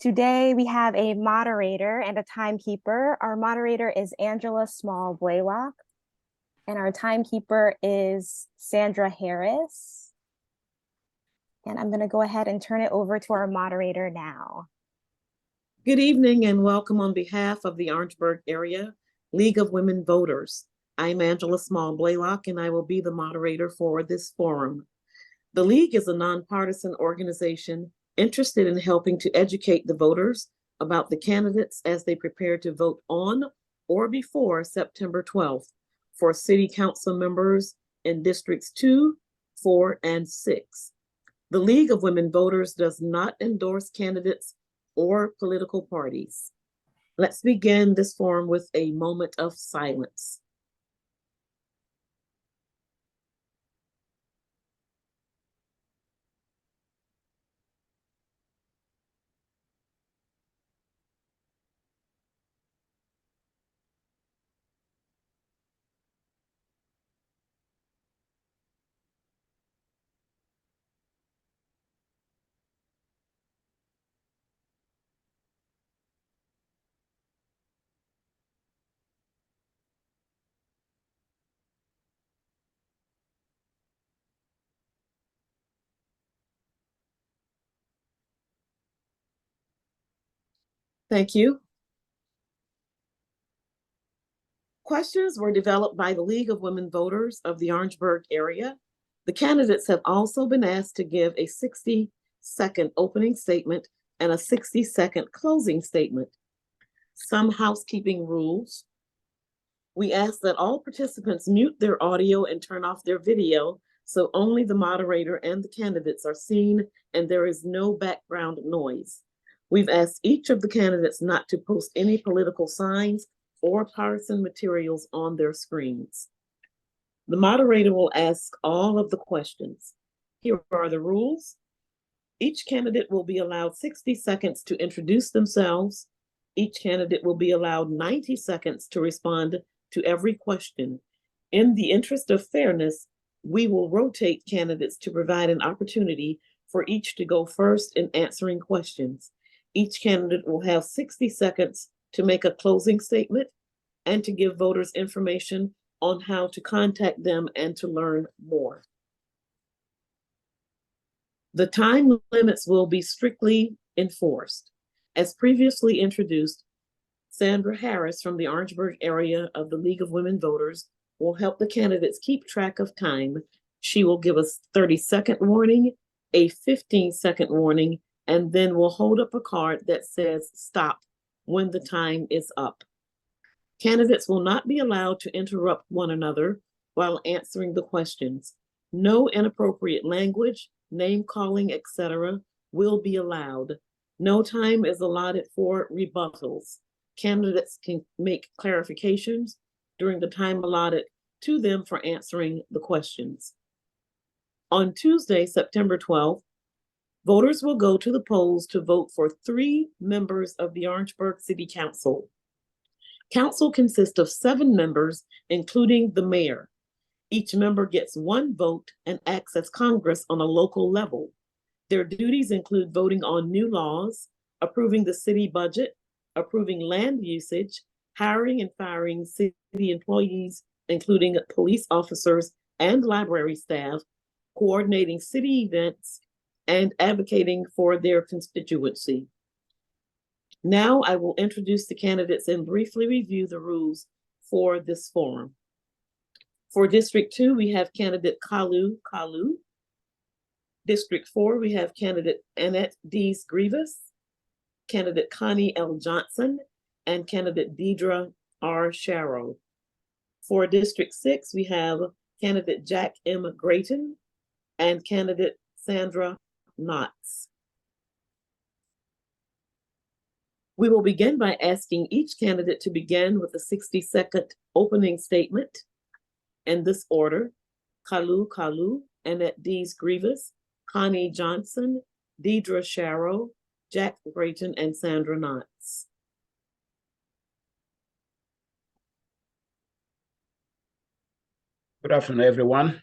Today we have a moderator and a timekeeper. Our moderator is Angela Small Blaylock, and our timekeeper is Sandra Harris. And I'm going to go ahead and turn it over to our moderator now. Good evening and welcome on behalf of the Orangeburg Area League of Women Voters. I'm Angela Small Blaylock and I will be the moderator for this forum. The League is a nonpartisan organization interested in helping to educate the voters about the candidates as they prepare to vote on or before September 12th for City Council members in Districts 2, 4, and 6. The League of Women Voters does not endorse candidates or political parties. Let's begin this forum with a moment of silence. Thank you. Questions were developed by the League of Women Voters of the Orangeburg area. The candidates have also been asked to give a 60-second opening statement and a 60-second closing statement. Some housekeeping rules. We ask that all participants mute their audio and turn off their video so only the moderator and the candidates are seen and there is no background noise. We've asked each of the candidates not to post any political signs or partisan materials on their screens. The moderator will ask all of the questions. Here are the rules. Each candidate will be allowed 60 seconds to introduce themselves. Each candidate will be allowed 90 seconds to respond to every question. In the interest of fairness, we will rotate candidates to provide an opportunity for each to go first in answering questions. Each candidate will have 60 seconds to make a closing statement and to give voters information on how to contact them and to learn more. The time limits will be strictly enforced. As previously introduced, Sandra Harris from the Orangeburg area of the League of Women Voters will help the candidates keep track of time. She will give us 30-second warning, a 15-second warning, and then we'll hold up a card that says stop when the time is up. Candidates will not be allowed to interrupt one another while answering the questions. No inappropriate language, name calling, etc. will be allowed. No time is allotted for rebuttals. Candidates can make clarifications during the time allotted to them for answering the questions. On Tuesday, September 12th, voters will go to the polls to vote for 3 members of the Orangeburg City Council. Council consists of 7 members, including the mayor. Each member gets 1 vote and acts as Congress on a local level. Their duties include voting on new laws, approving the city budget, approving land usage, hiring and firing city employees, including police officers and library staff, coordinating city events, and advocating for their constituency. Now I will introduce the candidates and briefly review the rules for this forum. For District 2, we have candidate Kalu Kalu. District 4, we have candidate Annette Dees Grevious, candidate Connie L. Johnson, and candidate Diedra R. Sharrow. For District 6, we have candidate Jack M. Grayton and candidate Sandra Knotts. We will begin by asking each candidate to begin with a 60-second opening statement in this order: Kalu Kalu, Annette Dees Grevious, Connie Johnson, Diedra Sharrow, Jack Grayton, and Sandra Knotts. Good afternoon, everyone.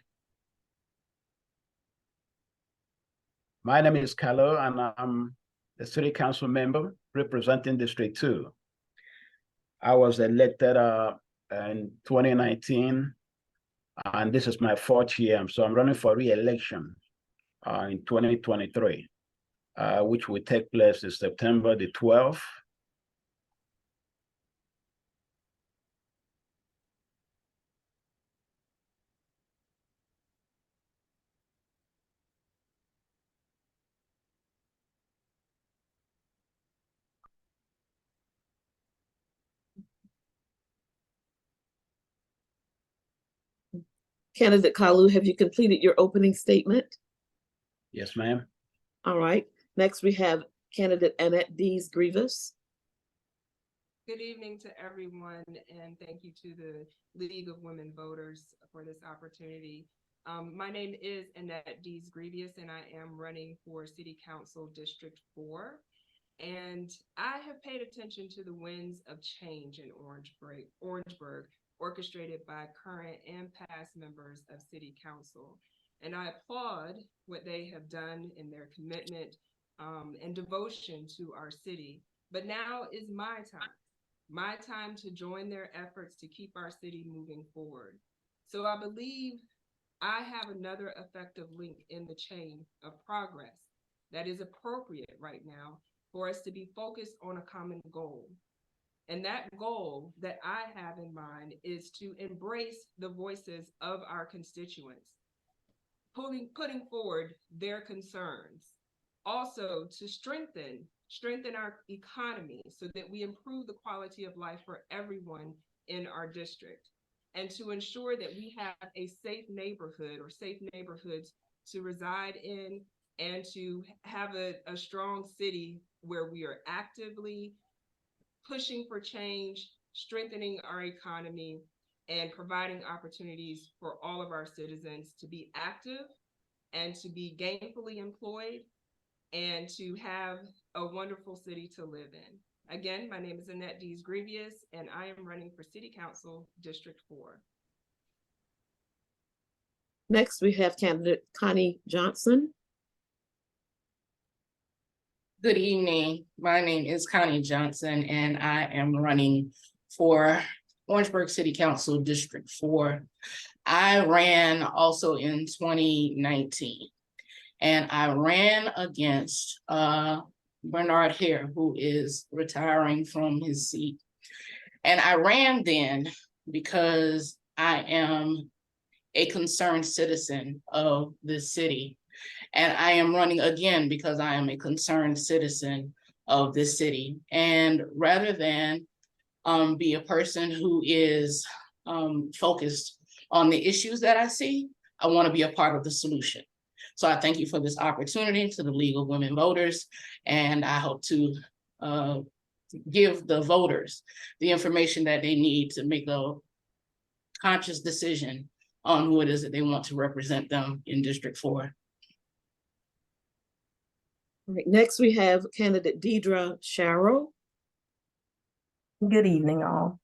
My name is Kalu, and I'm the city council member representing District 2. I was elected in 2019, and this is my 4th year. So I'm running for re-election in 2023, which will take place in September the 12th. Candidate Kalu, have you completed your opening statement? Yes, ma'am. All right. Next, we have candidate Annette Dees Grevious. Good evening to everyone, and thank you to the League of Women Voters for this opportunity. My name is Annette Dees Grevious, and I am running for City Council District 4. And I have paid attention to the winds of change in Orangeburg, orchestrated by current and past members of City Council. And I applaud what they have done in their commitment and devotion to our city. But now is my time to join their efforts to keep our city moving forward. So I believe I have another effective link in the chain of progress that is appropriate right now for us to be focused on a common goal. And that goal that I have in mind is to embrace the voices of our constituents, putting forward their concerns. Also to strengthen our economy so that we improve the quality of life for everyone in our district, and to ensure that we have a safe neighborhood or safe neighborhoods to reside in, and to have a strong city where we are actively pushing for change, strengthening our economy, and providing opportunities for all of our citizens to be active and to be gainfully employed and to have a wonderful city to live in. Again, my name is Annette Dees Grevious, and I am running for City Council District 4. Next, we have candidate Connie Johnson. Good evening. My name is Connie Johnson, and I am running for Orangeburg City Council District 4. I ran also in 2019, and I ran against Bernard Hare, who is retiring from his seat. And I ran then because I am a concerned citizen of this city. And I am running again because I am a concerned citizen of this city. And rather than be a person who is focused on the issues that I see, I want to be a part of the solution. So I thank you for this opportunity to the League of Women Voters, and I hope to give the voters the information that they need to make a conscious decision on who it is that they want to represent them in District 4. All right, next we have candidate Diedra Sharrow. Good evening, all.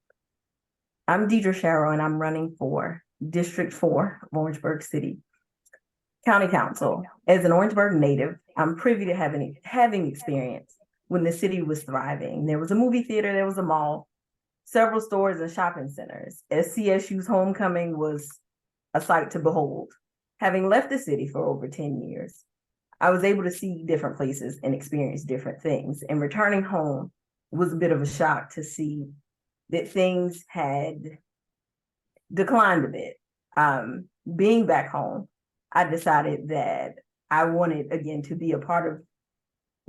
I'm Diedra Sharrow, and I'm running for District 4 of Orangeburg City County Council. As an Orangeburg native, I'm privy to having experience when the city was thriving. There was a movie theater, there was a mall, several stores and shopping centers. As CSU's homecoming was a sight to behold. Having left the city for over 10 years, I was able to see different places and experience different things. And returning home was a bit of a shock to see that things had declined a bit. Being back home, I decided that I wanted, again, to be a part of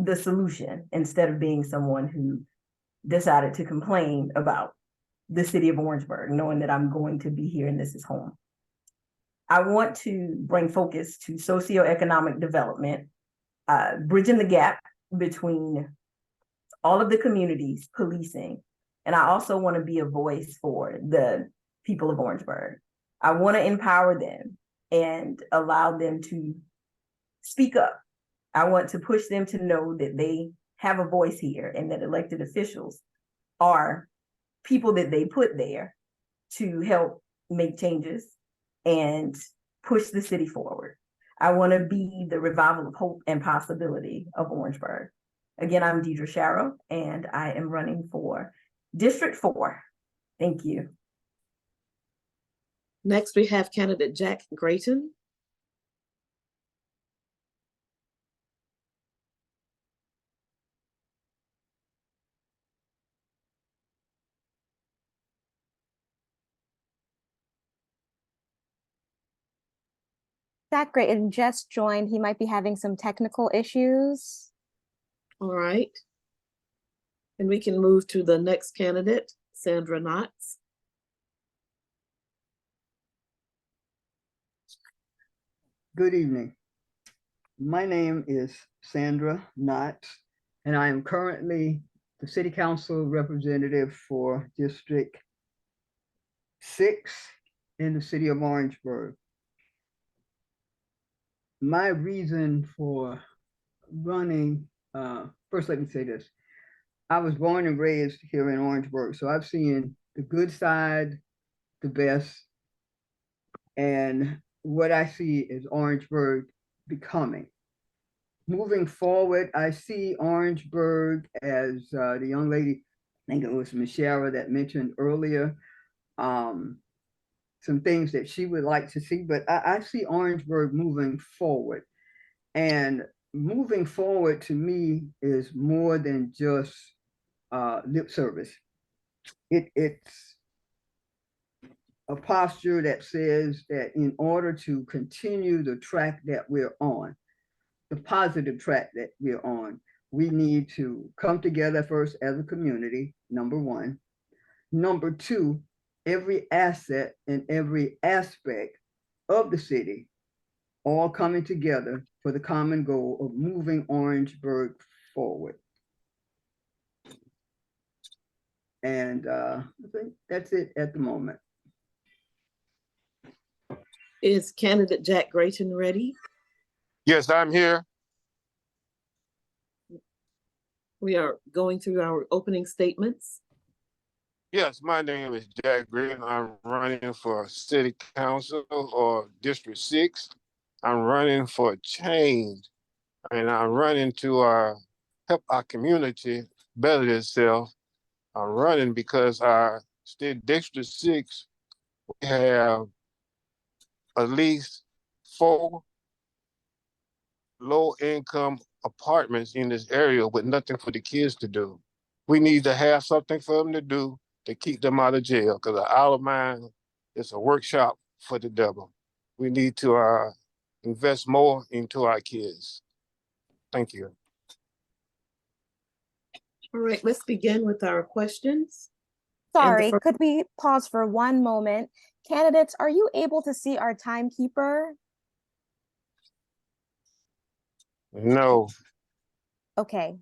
the solution instead of being someone who decided to complain about the city of Orangeburg, knowing that I'm going to be here and this is home. I want to bring focus to socioeconomic development, bridging the gap between all of the communities, policing, and I also want to be a voice for the people of Orangeburg. I want to empower them and allow them to speak up. I want to push them to know that they have a voice here and that elected officials are people that they put there to help make changes and push the city forward. I want to be the revival of hope and possibility of Orangeburg. Again, I'm Deidre Sharrow, and I am running for District 4. Thank you. Next, we have candidate Jack Grayton. Jack Grayton just joined. He might be having some technical issues. All right. And we can move to the next candidate, Sandra Knotts. Good evening. My name is Sandra Knotts, and I am currently the City Council representative for District 6 in the city of Orangeburg. My reason for running, first let me say this. I was born and raised here in Orangeburg, so I've seen the good side, the best, and what I see is Orangeburg becoming. Moving forward, I see Orangeburg as the young lady, I think it was Michelle that mentioned earlier, some things that she would like to see, but I see Orangeburg moving forward. And moving forward to me is more than just lip service. It's a posture that says that in order to continue the track that we're on, the positive track that we're on, we need to come together first as a community, number one. Number two, every asset and every aspect of the city all coming together for the common goal of moving Orangeburg forward. And I think that's it at the moment. Is candidate Jack Grayton ready? Yes, I'm here. We are going through our opening statements. Yes, my name is Jack Grayton. I'm running for City Council or District 6. I'm running for change, and I'm running to help our community better itself. I'm running because our state District 6, we have at least 4 low-income apartments in this area with nothing for the kids to do. We need to have something for them to do to keep them out of jail, because an Isle of Mine is a workshop for the devil. We need to invest more into our kids. Thank you. All right, let's begin with our questions. Sorry, could we pause for one moment? Candidates, are you able to see our timekeeper? No. Okay.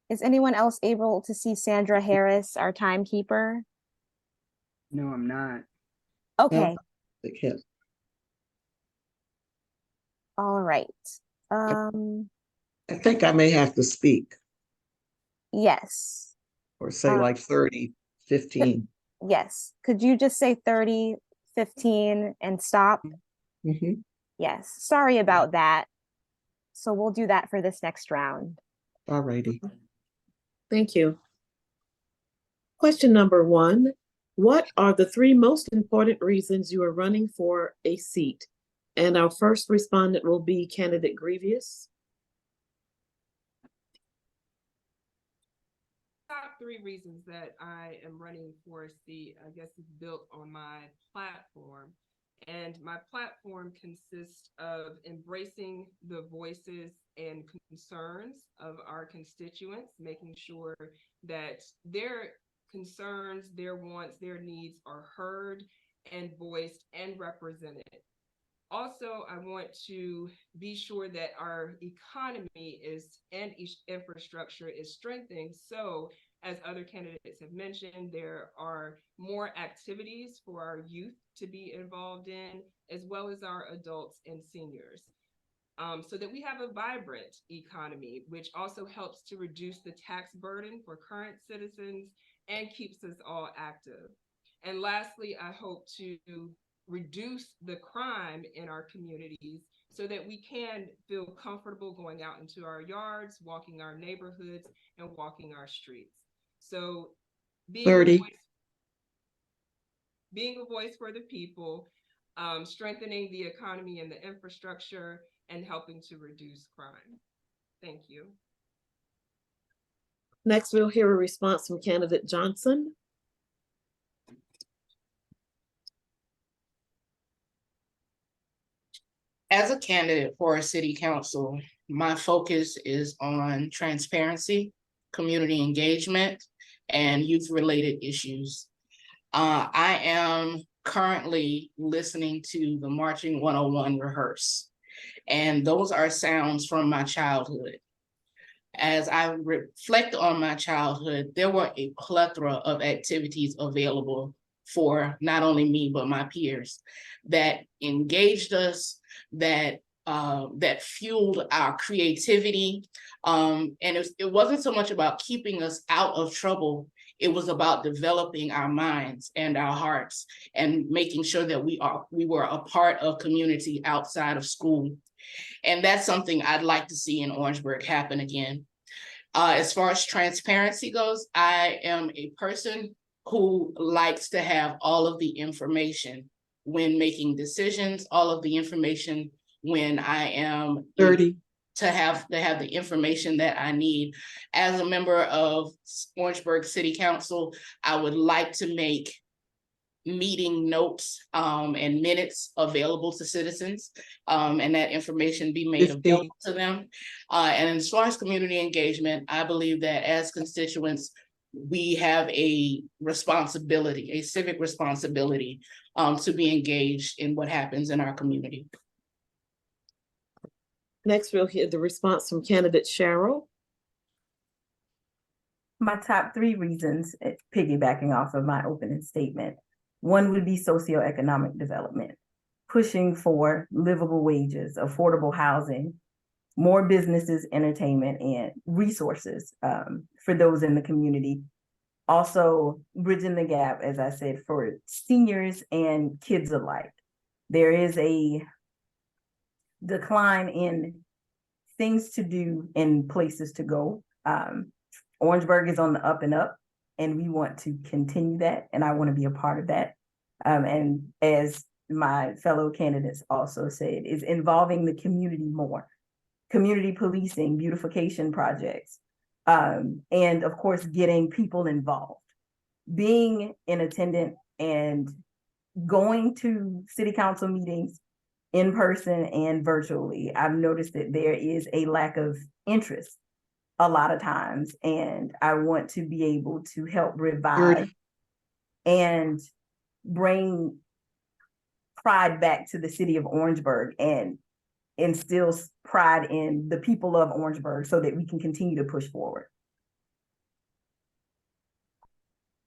Is anyone else able to see Sandra Harris, our timekeeper? No, I'm not. Okay. Okay. All right. I think I may have to speak Yes. or say like 30, 15. Yes. Could you just say 30, 15 and stop? Mm-hmm. Yes. Sorry about that. So we'll do that for this next round. All righty. Thank you. Question number 1. What are the 3 most important reasons you are running for a seat? And our first respondent will be candidate Grevious. Top 3 reasons that I am running for a seat, I guess, is built on my platform. And my platform consists of embracing the voices and concerns of our constituents, making sure that their concerns, their wants, their needs are heard and voiced and represented. Also, I want to be sure that our economy and infrastructure is strengthened. So, as other candidates have mentioned, there are more activities for our youth to be involved in, as well as our adults and seniors. So that we have a vibrant economy, which also helps to reduce the tax burden for current citizens and keeps us all active. And lastly, I hope to reduce the crime in our communities so that we can feel comfortable going out into our yards, walking our neighborhoods, and walking our streets. So being 30. Being a voice for the people, strengthening the economy and the infrastructure, and helping to reduce crime. Thank you. Next, we'll hear a response from candidate Johnson. As a candidate for a city council, my focus is on transparency, community engagement, and youth-related issues. I am currently listening to the Marching 101 rehearse, and those are sounds from my childhood. As I reflect on my childhood, there were a plethora of activities available for not only me, but my peers that engaged us, that fueled our creativity. And it wasn't so much about keeping us out of trouble. It was about developing our minds and our hearts and making sure that we were a part of community outside of school. And that's something I'd like to see in Orangeburg happen again. As far as transparency goes, I am a person who likes to have all of the information when making decisions, all of the information when I am 30. to have the information that I need. As a member of Orangeburg City Council, I would like to make meeting notes and minutes available to citizens, and that information be made 50. available to them. And as far as community engagement, I believe that as constituents, we have a responsibility, a civic responsibility, to be engaged in what happens in our community. Next, we'll hear the response from candidate Sharrow. My top 3 reasons, piggybacking off of my opening statement. One would be socioeconomic development, pushing for livable wages, affordable housing, more businesses, entertainment, and resources for those in the community. Also, bridging the gap, as I said, for seniors and kids alike. There is a decline in things to do and places to go. Orangeburg is on the up and up, and we want to continue that, and I want to be a part of that. And as my fellow candidates also said, is involving the community more. Community policing, beautification projects, and of course, getting people involved. Being in attendance and going to city council meetings in person and virtually, I've noticed that there is a lack of interest a lot of times, and I want to be able to help revive and bring pride back to the city of Orangeburg and instill pride in the people of Orangeburg so that we can continue to push forward.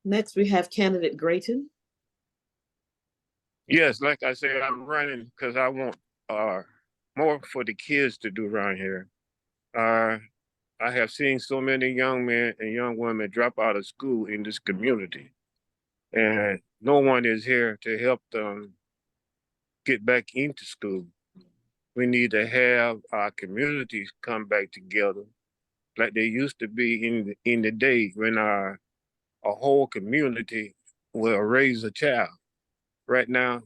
Next, we have candidate Grayton. Yes, like I said, I'm running because I want more for the kids to do around here. I have seen so many young men and young women drop out of school in this community, and no one is here to help them get back into school. We need to have our communities come back together like they used to be in the day when a whole community will raise a child. Right now,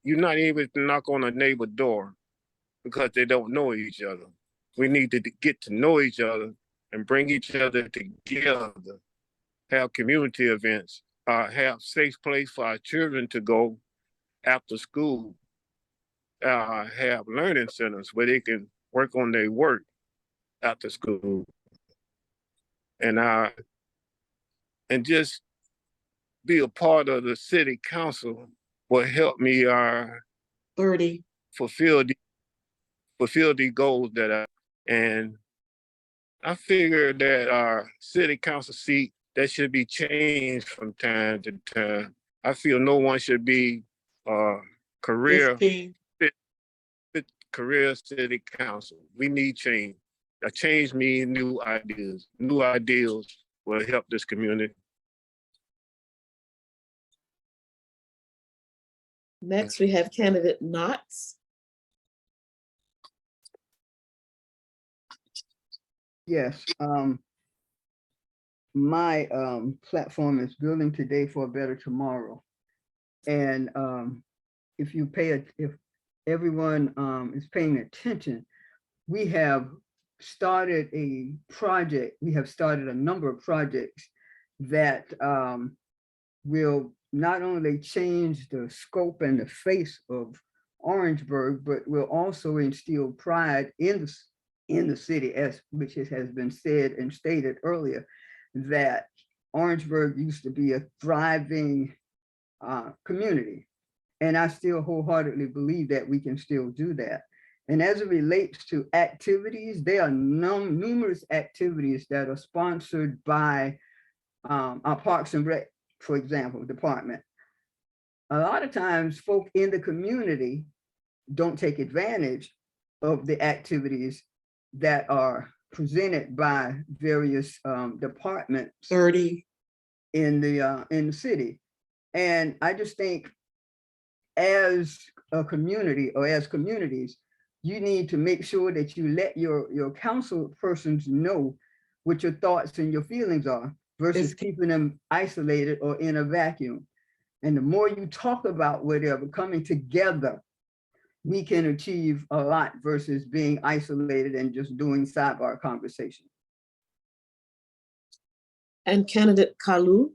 you're not able to knock on a neighbor door because they don't know each other. We need to get to know each other and bring each other together, have community events, have safe place for our children to go after school, have learning centers where they can work on their work after school, and just be a part of the city council will help me 30. fulfill the goals and I figure that our city council seat that should be changed from time to time. I feel no one should be career 15. career city council. We need change. A change means new ideas. New ideals will help this community. Next, we have candidate Knox. Yes, my platform is building today for a better tomorrow. And if everyone is paying attention, we have started a project. We have started a number of projects that will not only change the scope and the face of Orangeburg, but will also instill pride in the city, which has been said and stated earlier, that Orangeburg used to be a thriving community. And I still wholeheartedly believe that we can still do that. And as it relates to activities, there are numerous activities that are sponsored by our Parks and Rec, for example, department. A lot of times folk in the community don't take advantage of the activities that are presented by various departments 30 in the city. And I just think as a community or as communities, you need to make sure that you let your council persons know what your thoughts and your feelings are versus keeping them isolated or in a vacuum. And the more you talk about whatever, coming together, we can achieve a lot versus being isolated and just doing sidebar conversation. And candidate Kalu.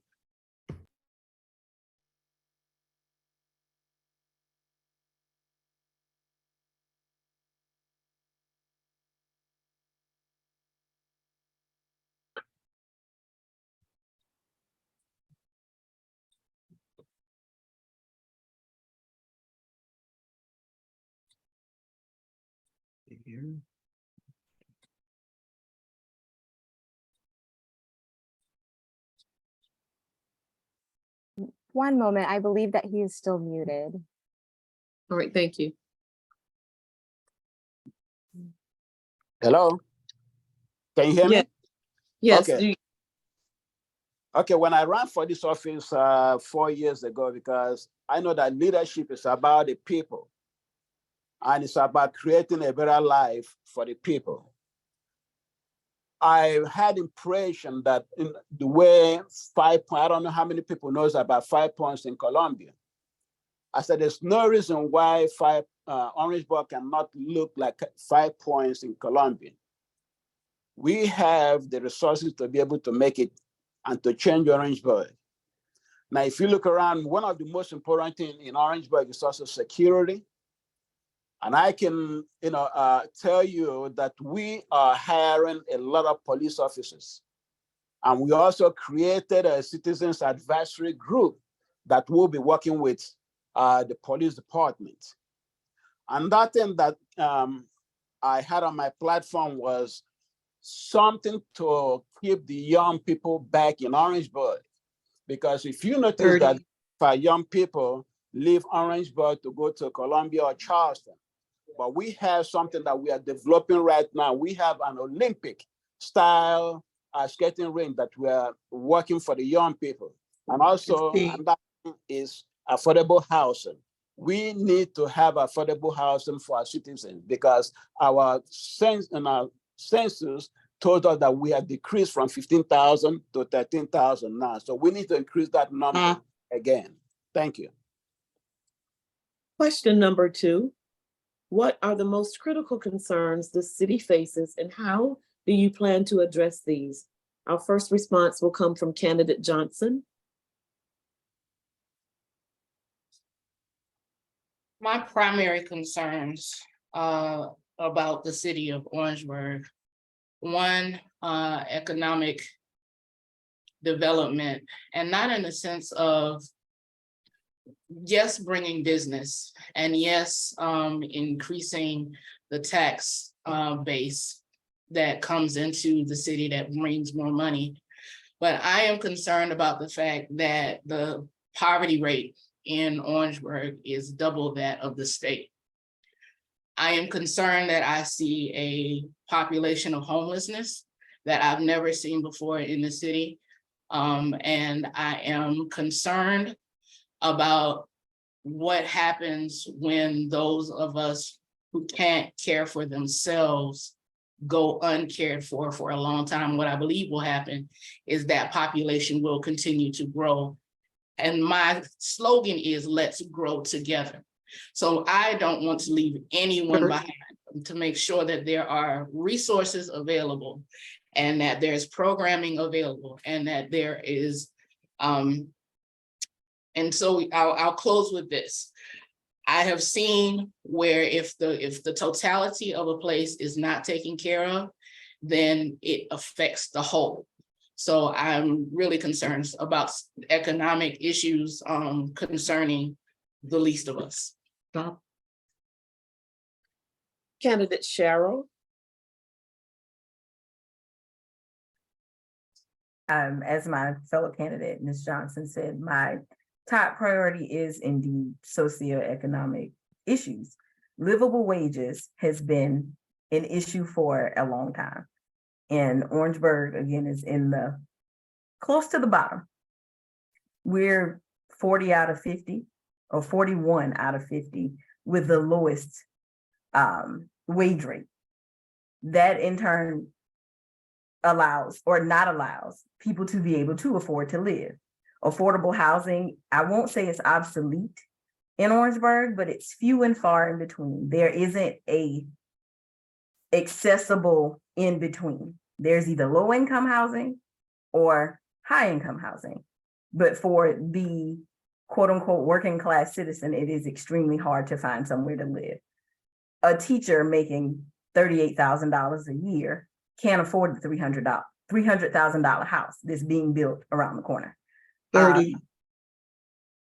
One moment, I believe that he is still muted. All right, thank you. Hello? Can you hear me? Yes. Okay. Okay, when I ran for this office 4 years ago, because I know that leadership is about the people and it's about creating a better life for the people. I had impression that in the way 5 points, I don't know how many people knows about 5 points in Colombia. I said, there's no reason why Orangeburg cannot look like 5 points in Colombia. We have the resources to be able to make it and to change Orangeburg. Now, if you look around, one of the most important things in Orangeburg is also security. And I can, tell you that we are hiring a lot of police officers. And we also created a citizens advisory group that will be working with the police department. And that thing that I had on my platform was something to keep the young people back in Orangeburg. Because if you notice that young people leave Orangeburg to go to Columbia or Charleston, but we have something that we are developing right now. We have an Olympic style skating rink that we are working for the young people. And also, and that is affordable housing. We need to have affordable housing for our citizens because our census told us that we have decreased from 15,000 to 13,000 now. So we need to increase that number again. Thank you. Question number 2. What are the most critical concerns the city faces and how do you plan to address these? Our first response will come from candidate Johnson. My primary concerns about the city of Orangeburg, one, economic development, and not in the sense of yes, bringing business, and yes, increasing the tax base that comes into the city that brings more money. But I am concerned about the fact that the poverty rate in Orangeburg is double that of the state. I am concerned that I see a population of homelessness that I've never seen before in the city. And I am concerned about what happens when those of us who can't care for themselves go uncared for a long time. What I believe will happen is that population will continue to grow. And my slogan is, let's grow together. So I don't want to leave anyone behind, to make sure that there are resources available and that there's programming available and that there is, and so I'll close with this. I have seen where if the totality of a place is not taken care of, then it affects the whole. So I'm really concerned about economic issues concerning the least of us. Stop. Candidate Sharrow. As my fellow candidate, Ms. Johnson said, my top priority is indeed socioeconomic issues. Livable wages has been an issue for a long time. And Orangeburg, again, is in the close to the bottom. We're 40 out of 50 or 41 out of 50 with the lowest wage rate. That in turn allows or not allows people to be able to afford to live. Affordable housing, I won't say it's obsolete in Orangeburg, but it's few and far in between. There isn't a accessible in between. There's either low income housing or high income housing. But for the quote unquote working class citizen, it is extremely hard to find somewhere to live. A teacher making $38,000 a year can't afford the $300,000 house that's being built around the corner. 30.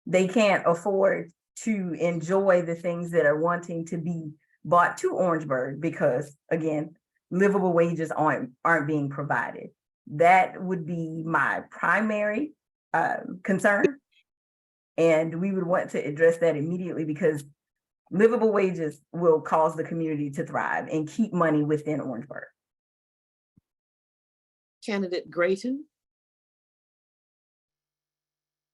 They can't afford to enjoy the things that are wanting to be bought to Orangeburg because, again, livable wages aren't being provided. That would be my primary concern. And we would want to address that immediately because livable wages will cause the community to thrive and keep money within Orangeburg. Candidate Grayton.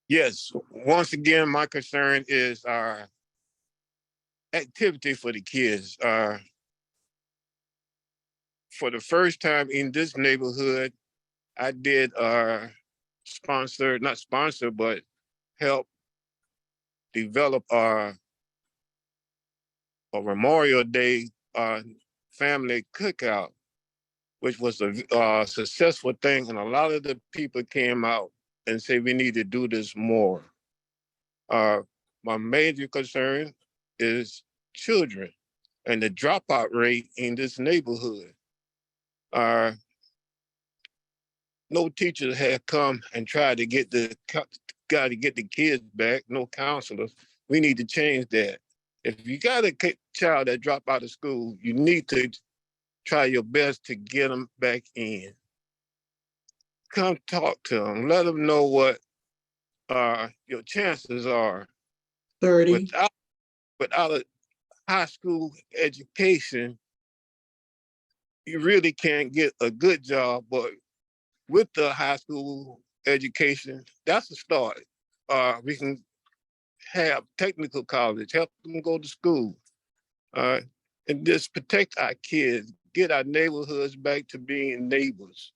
Yes, once again, my concern is our activity for the kids. For the first time in this neighborhood, I did not sponsor, but help develop a Memorial Day family cookout, which was a successful thing. And a lot of the people came out and say, we need to do this more. My major concern is children and the dropout rate in this neighborhood. No teachers have come and tried to get the kids back, no counselors. We need to change that. If you got a child that dropped out of school, you need to try your best to get them back in. Come talk to them, let them know what your chances are. 30. Without a high school education, you really can't get a good job, but with the high school education, that's a start. We can have technical college, help them go to school, and just protect our kids, get our neighborhoods back to being neighbors.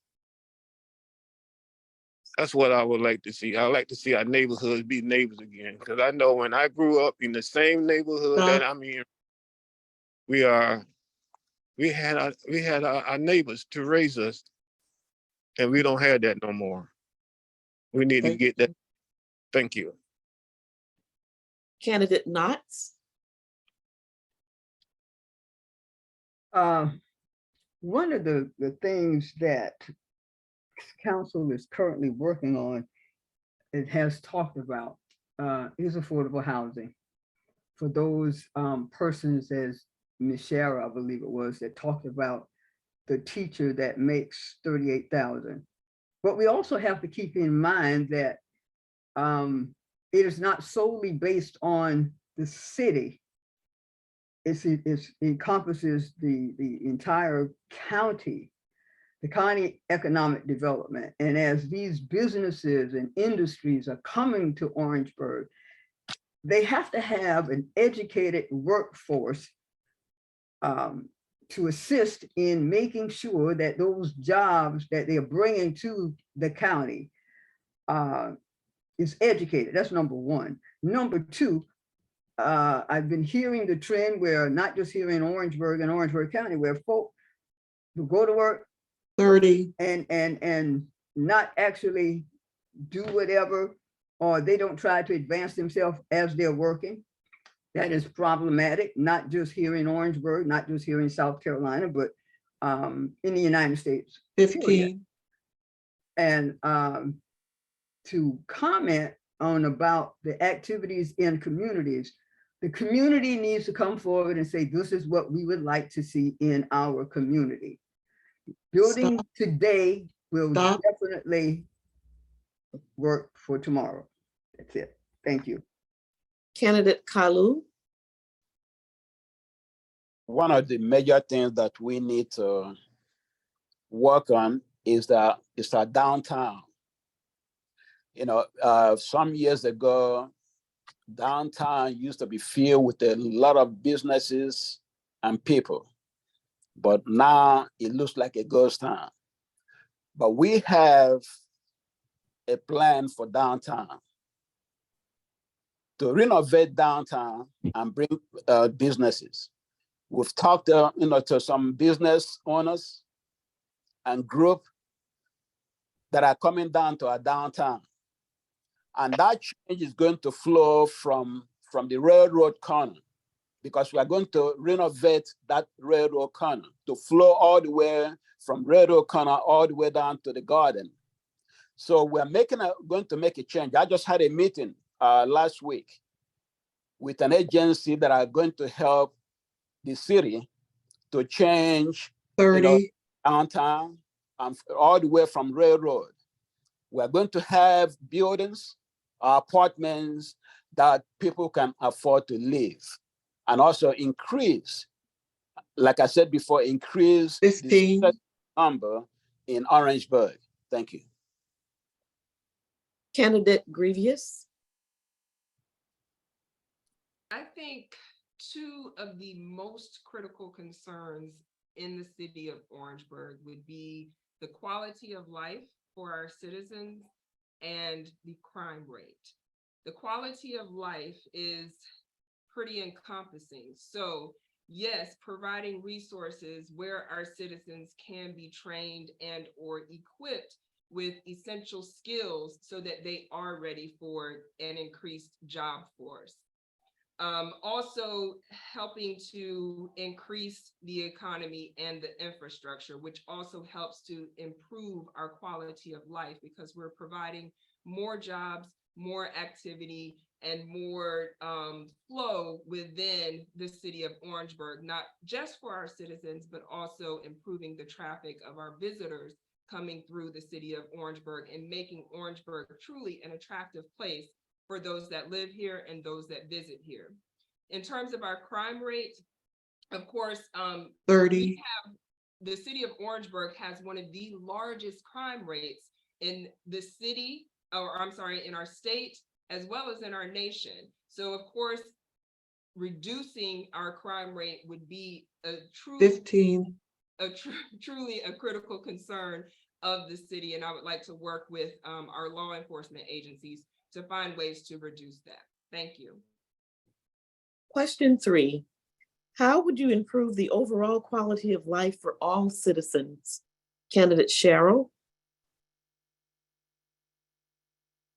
That's what I would like to see. I like to see our neighborhoods be neighbors again. Because I know when I grew up in the same neighborhood that I'm in, we had our neighbors to raise us, and we don't have that no more. We need to get that. Thank you. Candidate Knotts. One of the things that council is currently working on, it has talked about, is affordable housing for those persons, as Ms. Sharrow, I believe it was, that talked about the teacher that makes $38,000. But we also have to keep in mind that it is not solely based on the city. It encompasses the entire county, the county economic development. And as these businesses and industries are coming to Orangeburg, they have to have an educated workforce to assist in making sure that those jobs that they're bringing to the county is educated. That's number one. Number two, I've been hearing the trend where not just here in Orangeburg and Orangeburg County, where folk who go to work 30. and not actually do whatever, or they don't try to advance themselves as they're working. That is problematic, not just here in Orangeburg, not just here in South Carolina, but in the United States. 15. And to comment on about the activities in communities, the community needs to come forward and say, this is what we would like to see in our community. Building today will definitely work for tomorrow. That's it. Thank you. Candidate Kalu. One of the major things that we need to work on is our downtown. You know, some years ago, downtown used to be filled with a lot of businesses and people, but now it looks like a ghost town. But we have a plan for downtown to renovate downtown and bring businesses. We've talked to some business owners and group that are coming down to our downtown. And that change is going to flow from the railroad corner, because we are going to renovate that railroad corner to flow all the way from railroad corner all the way down to the garden. So we're going to make a change. I just had a meeting last week with an agency that are going to help the city to change 30. Downtown all the way from railroad. We're going to have buildings, apartments that people can afford to live, and also increase, like I said before, increase 15. the number in Orangeburg. Thank you. Candidate Grevious. I think two of the most critical concerns in the city of Orangeburg would be the quality of life for our citizens and the crime rate. The quality of life is pretty encompassing. So yes, providing resources where our citizens can be trained and or equipped with essential skills so that they are ready for an increased job force. Also helping to increase the economy and the infrastructure, which also helps to improve our quality of life, because we're providing more jobs, more activity, and more flow within the city of Orangeburg, not just for our citizens, but also improving the traffic of our visitors coming through the city of Orangeburg and making Orangeburg truly an attractive place for those that live here and those that visit here. In terms of our crime rate, of course, 30. The city of Orangeburg has one of the largest crime rates in the city, or I'm sorry, in our state, as well as in our nation. So of course, reducing our crime rate would be a true 15. Truly a critical concern of the city. And I would like to work with our law enforcement agencies to find ways to reduce that. Thank you. Question 3. How would you improve the overall quality of life for all citizens? Candidate Sharrow.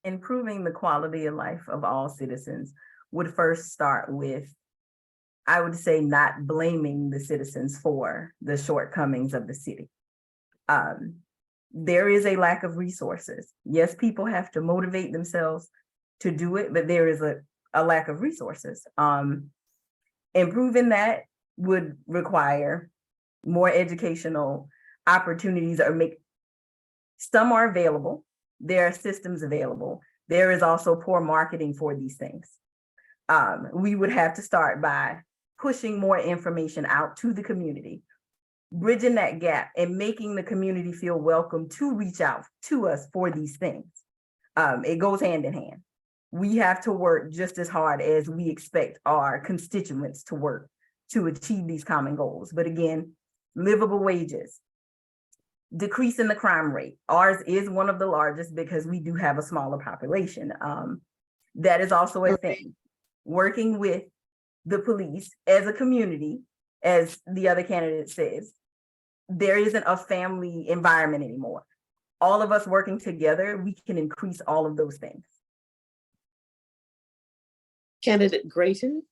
Improving the quality of life of all citizens would first start with, I would say, not blaming the citizens for the shortcomings of the city. There is a lack of resources. Yes, people have to motivate themselves to do it, but there is a lack of resources. Improving that would require more educational opportunities, or some are available. There are systems available. There is also poor marketing for these things. We would have to start by pushing more information out to the community, bridging that gap and making the community feel welcome to reach out to us for these things. It goes hand in hand. We have to work just as hard as we expect our constituents to work to achieve these common goals. But again, livable wages, decrease in the crime rate. Ours is one of the largest because we do have a smaller population. That is also a thing. Working with the police as a community, as the other candidate says, there isn't a family environment anymore. All of us working together, we can increase all of those things. Candidate Grayton?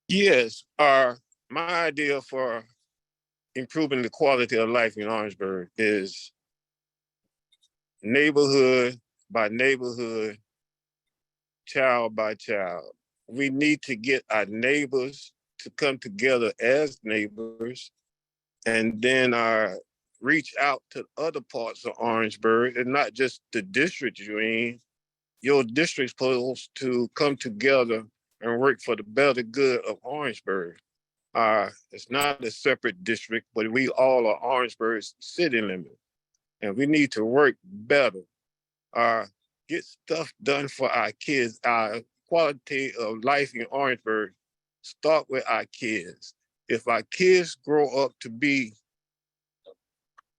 Yes, my idea for improving the quality of life in Orangeburg is neighborhood by neighborhood, child by child. We need to get our neighbors to come together as neighbors and then reach out to other parts of Orangeburg and not just the district you're in. Your district's supposed to come together and work for the better good of Orangeburg. It's not a separate district, but we all are Orangeburg's city limit. And we need to work better. Get stuff done for our kids. Our quality of life in Orangeburg start with our kids. If our kids grow up to be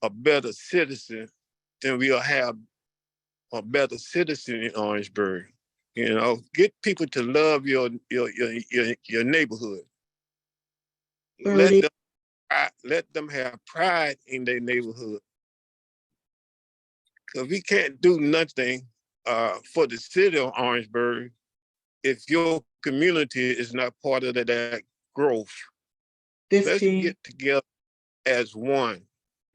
a better citizen, then we'll have a better citizen in Orangeburg. You know, get people to love your neighborhood. Let them have pride in their neighborhood. Because we can't do nothing for the city of Orangeburg if your community is not part of that growth. 15. Let's get together as one,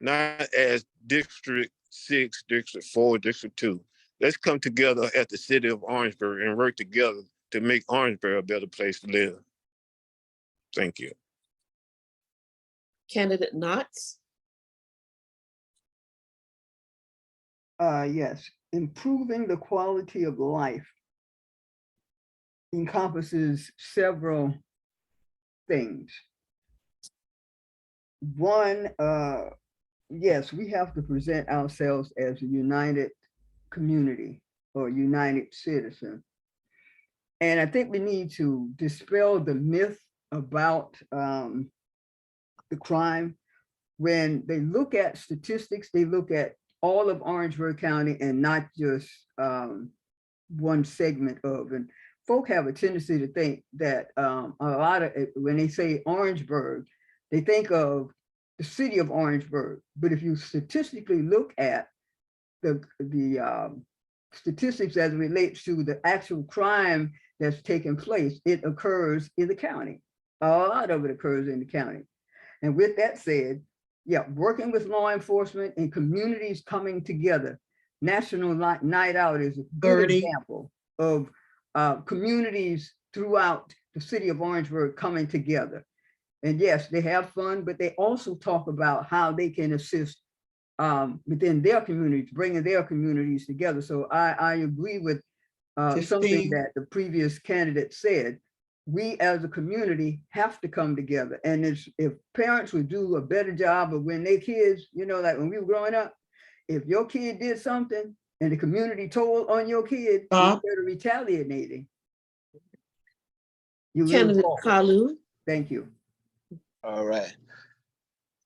not as District 6, District 4, District 2. Let's come together at the city of Orangeburg and work together to make Orangeburg a better place to live. Thank you. Candidate Knotts? Yes, improving the quality of life encompasses several things. One, yes, we have to present ourselves as a united community or united citizen. And I think we need to dispel the myth about the crime. When they look at statistics, they look at all of Orangeburg County and not just one segment of. And folk have a tendency to think that a lot of it, when they say Orangeburg, they think of the city of Orangeburg. But if you statistically look at the statistics as it relates to the actual crime that's taking place, it occurs in the county. A lot of it occurs in the county. And with that said, yeah, working with law enforcement and communities coming together. National Night Out is a good 30. example of communities throughout the city of Orangeburg coming together. And yes, they have fun, but they also talk about how they can assist within their communities, bringing their communities together. So I agree with something 15. that the previous candidate said. We as a community have to come together. And if parents would do a better job of when their kids, you know, like when we were growing up, if your kid did something and the community told on your kid, instead of retaliating, you Candidate Kalu? Thank you. All right.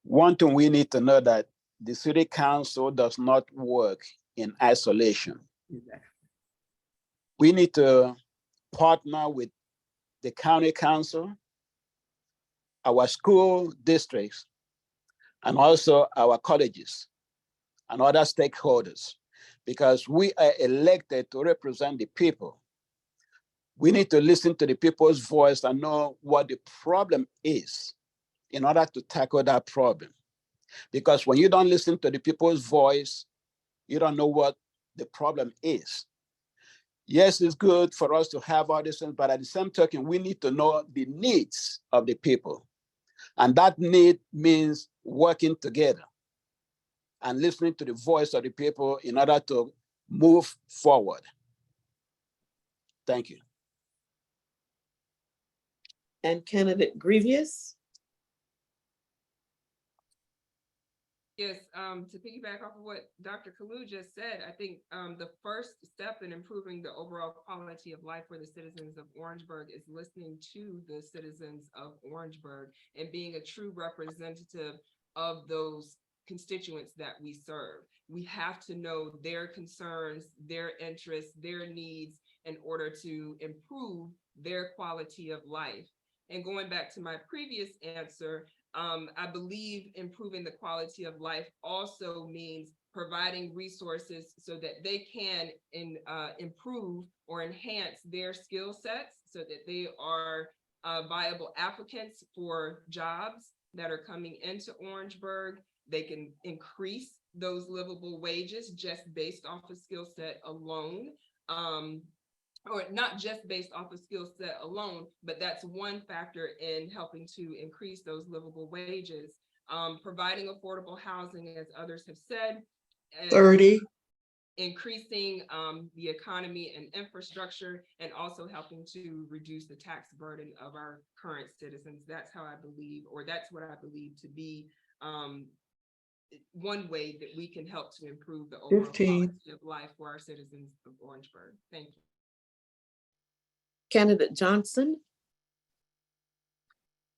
One thing we need to know that the city council does not work in isolation. Exactly. We need to partner with the county council, our school districts, and also our colleges and other stakeholders, because we are elected to represent the people. We need to listen to the people's voice and know what the problem is in order to tackle that problem. Because when you don't listen to the people's voice, you don't know what the problem is. Yes, it's good for us to have all these things, but at the same token, we need to know the needs of the people. And that need means working together and listening to the voice of the people in order to move forward. Thank you. And candidate Grevious? Yes, to piggyback off of what Dr. Kalu just said, I think the first step in improving the overall quality of life for the citizens of Orangeburg is listening to the citizens of Orangeburg and being a true representative of those constituents that we serve. We have to know their concerns, their interests, their needs in order to improve their quality of life. And going back to my previous answer, I believe improving the quality of life also means providing resources so that they can improve or enhance their skill sets so that they are viable applicants for jobs that are coming into Orangeburg. They can increase those livable wages just based off of skill set alone. Or not just based off of skill set alone, but that's one factor in helping to increase those livable wages. Providing affordable housing, as others have said, 30. Increasing the economy and infrastructure, and also helping to reduce the tax burden of our current citizens. That's how I believe, or that's what I believe to be one way that we can help to improve the overall 15. quality of life for our citizens of Orangeburg. Thank you. Candidate Johnson.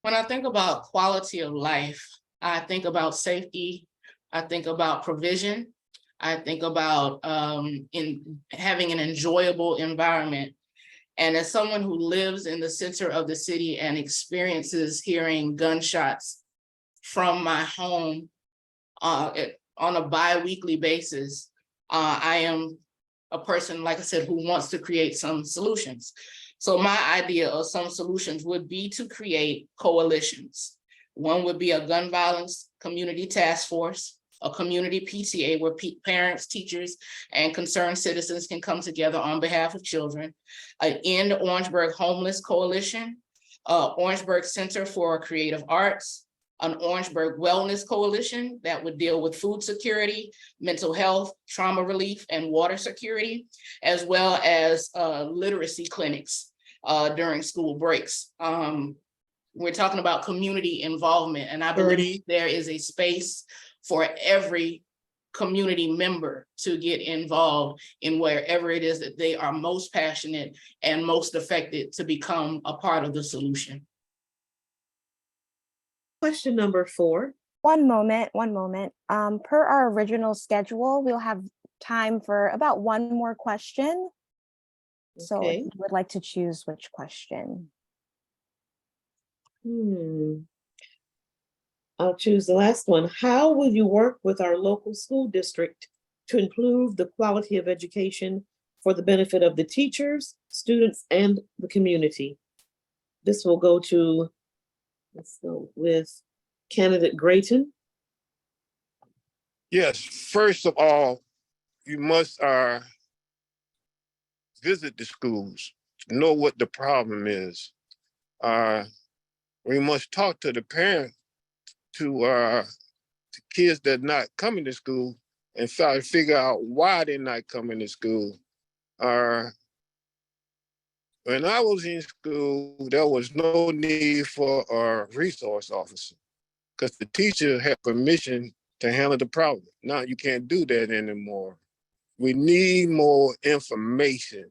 When I think about quality of life, I think about safety, I think about provision, I think about in having an enjoyable environment. And as someone who lives in the center of the city and experiences hearing gunshots from my home on a bi-weekly basis, I am a person, like I said, who wants to create some solutions. So my idea of some solutions would be to create coalitions. One would be a gun violence community task force, a community PTA where parents, teachers, and concerned citizens can come together on behalf of children, an End Orangeburg Homeless Coalition, Orangeburg Center for Creative Arts, an Orangeburg Wellness Coalition that would deal with food security, mental health, trauma relief, and water security, as well as literacy clinics during school breaks. We're talking about community involvement, and I believe there is a space for every community member to get involved in wherever it is that they are most passionate and most affected to become a part of the solution. Question number 4. One moment. Per our original schedule, we'll have time for about one more question. So if Okay. you would like to choose which question. I'll choose the last one. How will you work with our local school district to improve the quality of education for the benefit of the teachers, students, and the community? This will go to, let's go with candidate Grayton. Yes, first of all, you must visit the schools to know what the problem is. We must talk to the parents to kids that are not coming to school and try to figure out why they're not coming to school. When I was in school, there was no need for a resource officer because the teacher had permission to handle the problem. Now you can't do that anymore. We need more information.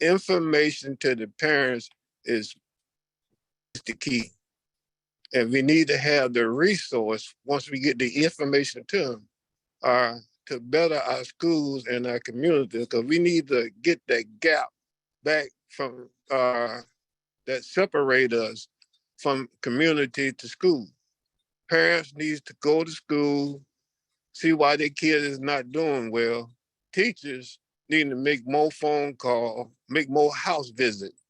Information to the parents is the key. And we need to have the resource once we get the information to them to better our schools and our communities, because we need to get that gap back from that separate us from community to school. Parents need to go to school, see why their kid is not doing well. Teachers need to make more phone calls, make more house visits.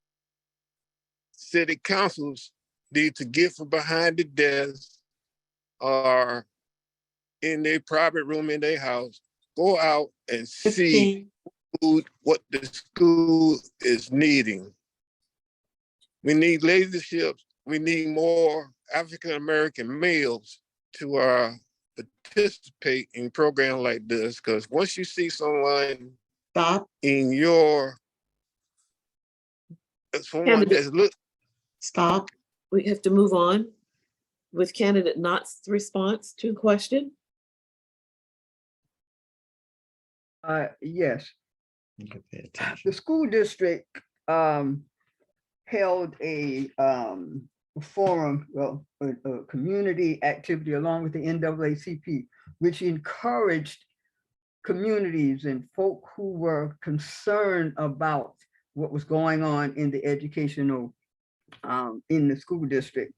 City councils need to get from behind the desk or in their private room in their house, go out and see what the school is needing. We need leadership. We need more African-American males to participate in programs like this, because once you see someone in your, someone that's Stop. We have to move on with candidate Knott's response to the question. Yes, You can pay attention. the school district held a forum, well, a community activity along with the NAACP, which encouraged communities and folk who were concerned about what was going on in the educational, in the school district,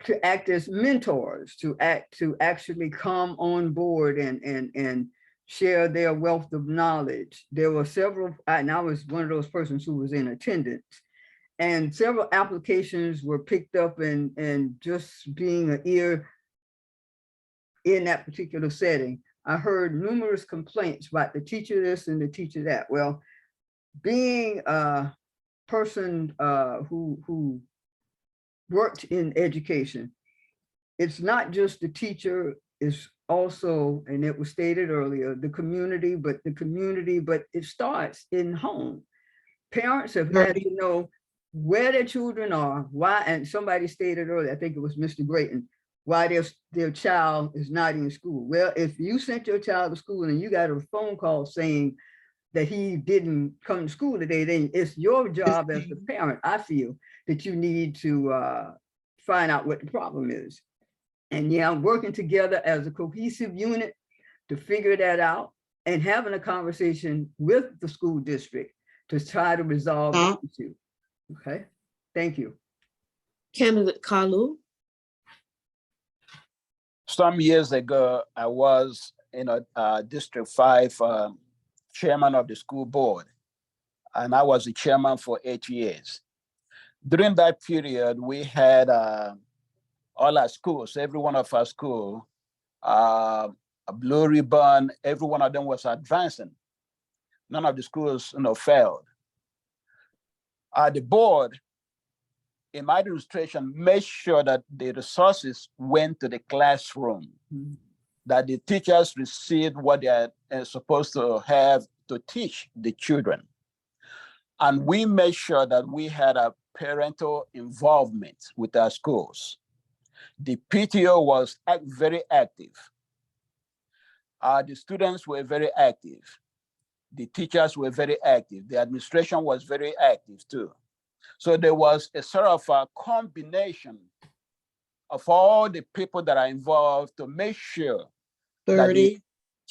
to act as mentors, to actually come on board and share their wealth of knowledge. There were several, and I was one of those persons who was in attendance, and several applications were picked up, and just being an ear in that particular setting, I heard numerous complaints about the teacher this and the teacher that. Well, being a person who worked in education, it's not just the teacher, it's also, and it was stated earlier, the community, but it starts in home. Parents have had to know where their children are, why, and somebody stated earlier, I think it was Mr. Grayton, why their child is not in school. Well, if you sent your child to school and you got a phone call saying that he didn't come to school today, then it's your job as the parent, I feel, that you need to find out what the problem is. And yeah, working together as a cohesive unit to figure that out and having a conversation with the school district to try to resolve the issue. Okay, thank you. Candidate Kalu. Some years ago, I was in a District 5 chairman of the school board, and I was the chairman for 8 years. During that period, we had all our schools, every one of our schools, a blue ribbon, every one of them was advancing. None of the schools, failed. The board, in my administration, made sure that the resources went to the classroom, that the teachers received what they are supposed to have to teach the children. And we made sure that we had a parental involvement with our schools. The PTO was very active. The students were very active. The teachers were very active. The administration was very active too. So there was a sort of a combination of all the people that are involved to make sure 30. that they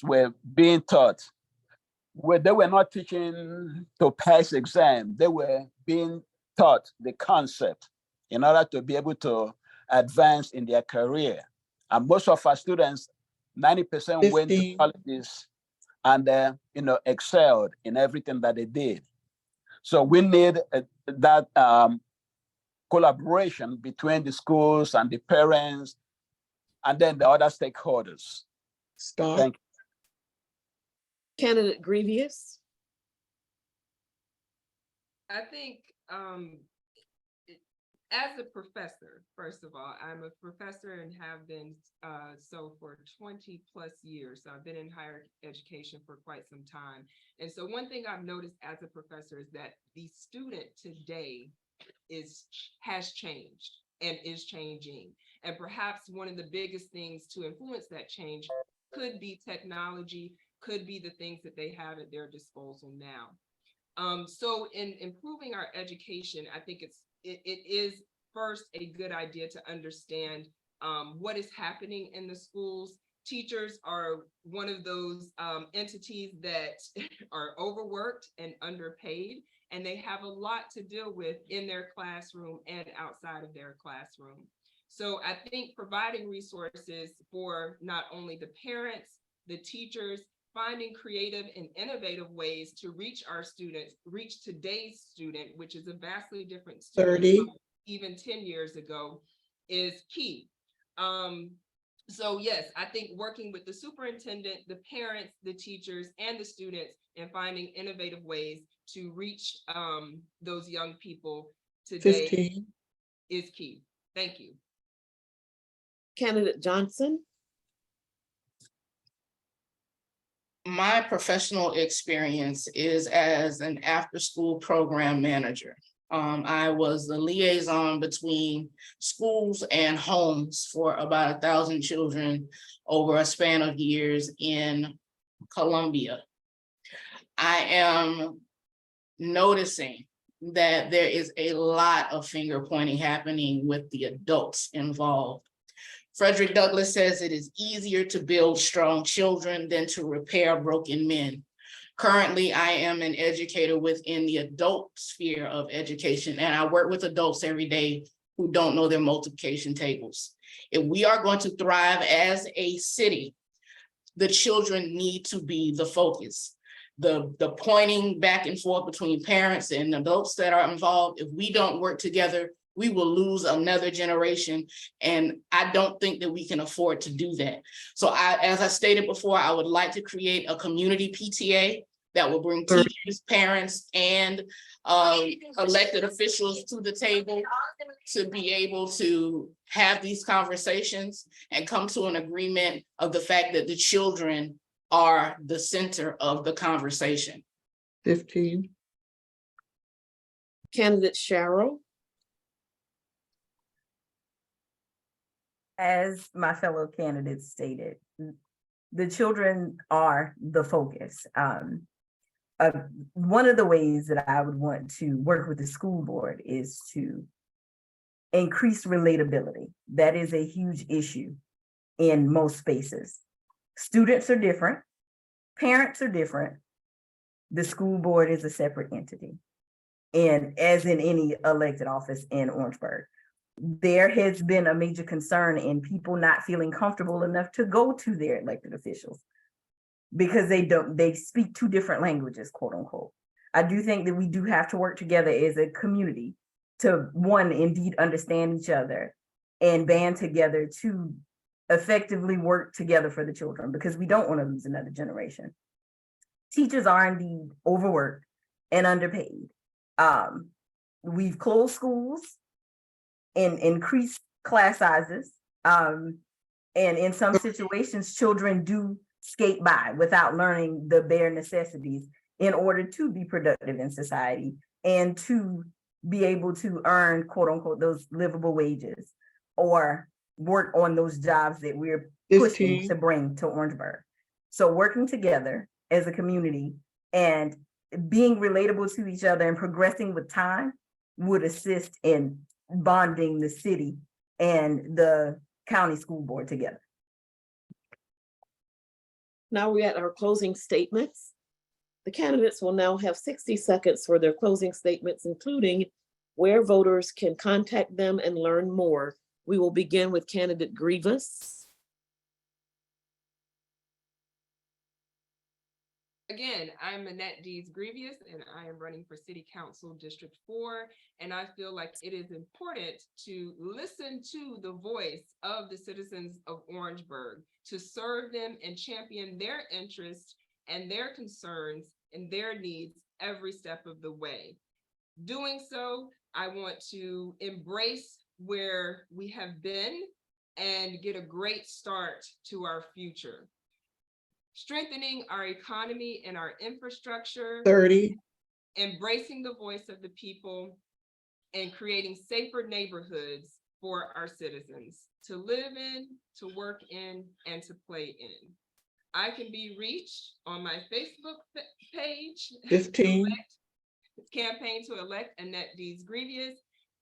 were being taught. They were not teaching to pass exam. They were being taught the concept in order to be able to advance in their career. And most of our students, 90% went to colleges and excelled in everything that they did. So we need that collaboration between the schools and the parents, and then the other stakeholders. Stop. Thank you. Candidate Grevious. I think as a professor, first of all, I'm a professor and have been so for 20 plus years. So I've been in higher education for quite some time. And so one thing I've noticed as a professor is that the student today has changed and is changing. And perhaps one of the biggest things to influence that change could be technology, could be the things that they have at their disposal now. So in improving our education, I think it is first a good idea to understand what is happening in the schools. Teachers are one of those entities that are overworked and underpaid, and they have a lot to deal with in their classroom and outside of their classroom. So I think providing resources for not only the parents, the teachers, finding creative and innovative ways to reach our students, reach today's student, which is a vastly different student 30. from even 10 years ago, is key. So yes, I think working with the superintendent, the parents, the teachers, and the students, and finding innovative ways to reach those young people today 15. is key. Thank you. Candidate Johnson. My professional experience is as an after-school program manager. I was the liaison between schools and homes for about 1,000 children over a span of years in Columbia. I am noticing that there is a lot of finger pointing happening with the adults involved. Frederick Douglass says it is easier to build strong children than to repair broken men. Currently, I am an educator within the adult sphere of education, and I work with adults every day who don't know their multiplication tables. If we are going to thrive as a city, the children need to be the focus. The pointing back and forth between parents and adults that are involved, if we don't work together, we will lose another generation. And I don't think that we can afford to do that. So as I stated before, I would like to create a community PTA that will bring teachers, parents, and elected officials to the table to be able to have these conversations and come to an agreement of the fact that the children are the center of the conversation. 15. Candidate Sharrow. As my fellow candidates stated, the children are the focus. One of the ways that I would want to work with the school board is to increase relatability. That is a huge issue in most spaces. Students are different, parents are different. The school board is a separate entity. And as in any elected office in Orangeburg, there has been a major concern in people not feeling comfortable enough to go to their elected officials because they speak two different languages, quote unquote. I do think that we do have to work together as a community to, one, indeed understand each other and band together to effectively work together for the children, because we don't want to lose another generation. Teachers are indeed overworked and underpaid. We've closed schools and increased class sizes. And in some situations, children do skate by without learning the bare necessities in order to be productive in society and to be able to earn, quote unquote, those livable wages or work on those jobs that we're pushing 15. to bring to Orangeburg. So working together as a community and being relatable to each other and progressing with time would assist in bonding the city and the county school board together. Now we're at our closing statements. The candidates will now have 60 seconds for their closing statements, including where voters can contact them and learn more. We will begin with candidate Grevious. Again, I'm Annette Dees Grevious, and I am running for City Council District 4. And I feel like it is important to listen to the voice of the citizens of Orangeburg, to serve them and champion their interests and their concerns and their needs every step of the way. Doing so, I want to embrace where we have been and get a great start to our future. Strengthening our economy and our infrastructure, 30. embracing the voice of the people, and creating safer neighborhoods for our citizens to live in, to work in, and to play in. I can be reached on my Facebook page, 15. Campaign to Elect Annette Dees Grevious,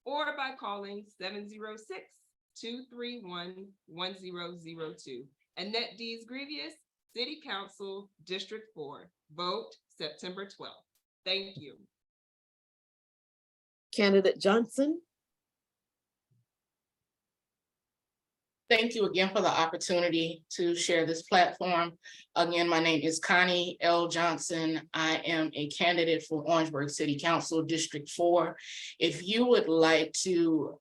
or by calling 706-231-1002. Annette Dees Grevious, City Council, District 4. Vote September 12th. Thank you. Candidate Johnson. Thank you again for the opportunity to share this platform. Again, my name is Connie L. Johnson. I am a candidate for Orangeburg City Council District 4. If you would like to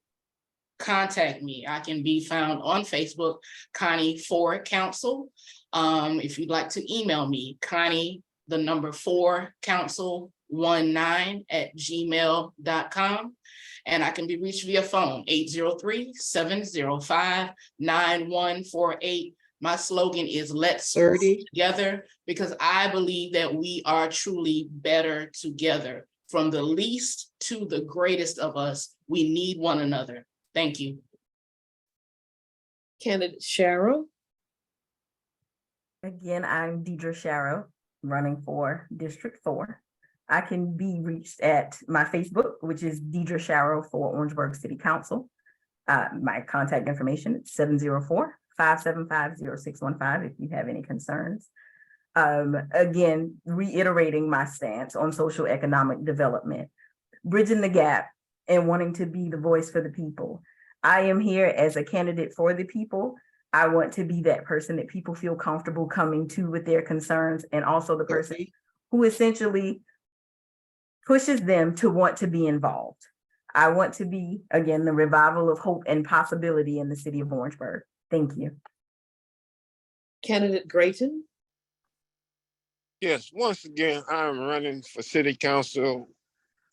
contact me, I can be found on Facebook, Connie for Council. If you'd like to email me, Connie, the number 4 council19@gmail.com. And I can be reached via phone, 803-705-9148. My slogan is let's 30. together, because I believe that we are truly better together. From the least to the greatest of us, we need one another. Thank you. Candidate Sharrow. Again, I'm Deedra Sharrow. running for District 4. I can be reached at my Facebook, which is Deedra Sharrow for Orangeburg City Council. My contact information is 704-575-0615 if you have any concerns. Again, reiterating my stance on social economic development, bridging the gap and wanting to be the voice for the people. I am here as a candidate for the people. I want to be that person that people feel comfortable coming to with their concerns, and also the person who essentially pushes them to want to be involved. I want to be, again, the revival of hope and possibility in the city of Orangeburg. Thank you. Candidate Grayton. Yes, once again, I'm running for City Council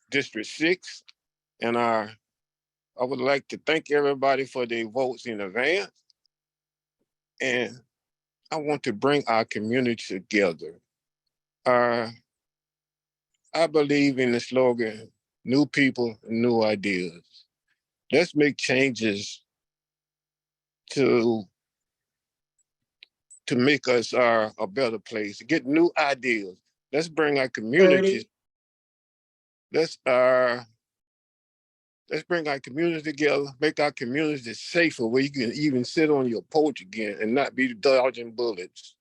District 6, and I would like to thank everybody for their votes in advance. And I want to bring our community together. I believe in the slogan, new people, new ideas. Let's make changes to make us a better place, to get new ideas. Let's bring our communities. Let's bring our community together, make our community safer, where you can even sit on your porch again and not be dodging bullets.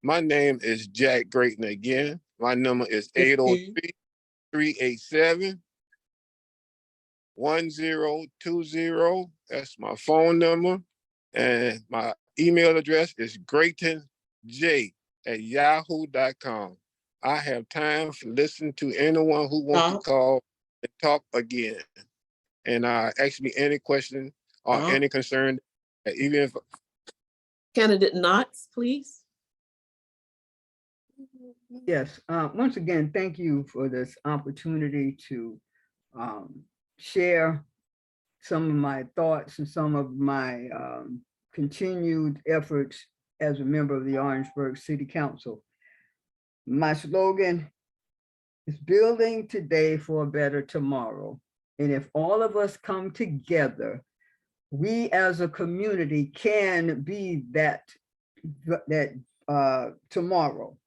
My name is Jack Grayton again. My number is 803-387-1020. That's my phone number. And my email address is graytonj@yahoo.com. I have time to listen to anyone who wants to call and talk again. And ask me any question or any concern, even if. Candidate Knotts, please. Yes, once again, thank you for this opportunity to share some of my thoughts and some of my continued efforts as a member of the Orangeburg City Council. My slogan is building today for a better tomorrow. And if all of us come together, we as a community can be that tomorrow.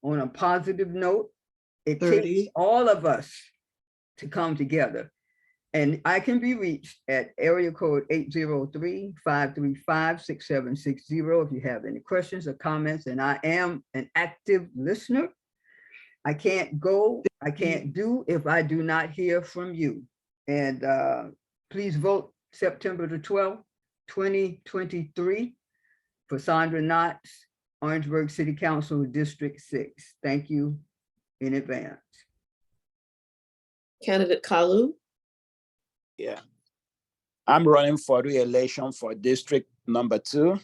On a positive note, it takes all of us to come together. And I can be reached at area code 803-535-6760 if you have any questions or comments. And I am an active listener. I can't go, I can't do if I do not hear from you. And please vote September the 12th, 2023 for Sandra Knotts, Orangeburg City Council District 6. Thank you in advance. Candidate Kalu. Yeah. I'm running for re-election for District number 2.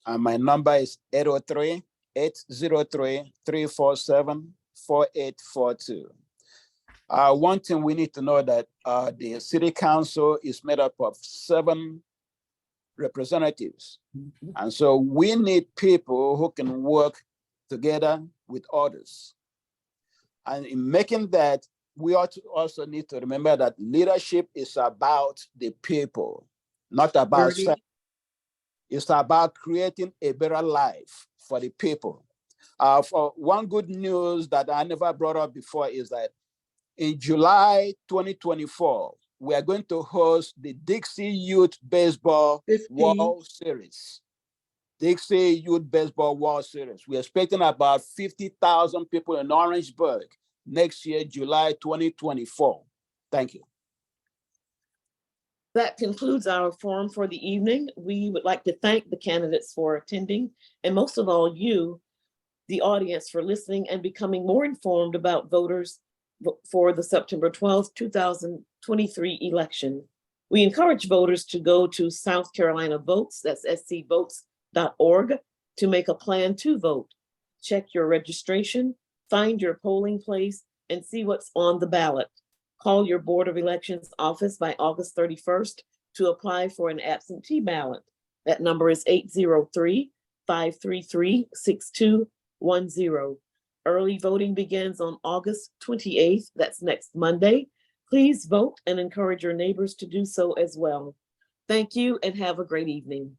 And my number is 803-803-347-4842. One thing we need to know that the city council is made up of 7 representatives. And so we need people who can work together with others. And in making that, we also need to remember that leadership is about the people, not about self. It's about creating a better life for the people. For one good news that I never brought up before is that in July 2024, we are going to host the Dixie Youth Baseball World Series. Dixie Youth Baseball World Series. We're expecting about 50,000 people in Orangeburg next year, July 2024. Thank you. That concludes our forum for the evening. We would like to thank the candidates for attending, and most of all, you, the audience, for listening and becoming more informed about voters for the September 12th, 2023 election. We encourage voters to go to South Carolina Votes, that's scvotes.org, to make a plan to vote. Check your registration, find your polling place, and see what's on the ballot. Call your Board of Elections office by August 31st to apply for an absentee ballot. That number is 803-533-6210. Early voting begins on August 28th, that's next Monday. Please vote and encourage your neighbors to do so as well. Thank you and have a great evening.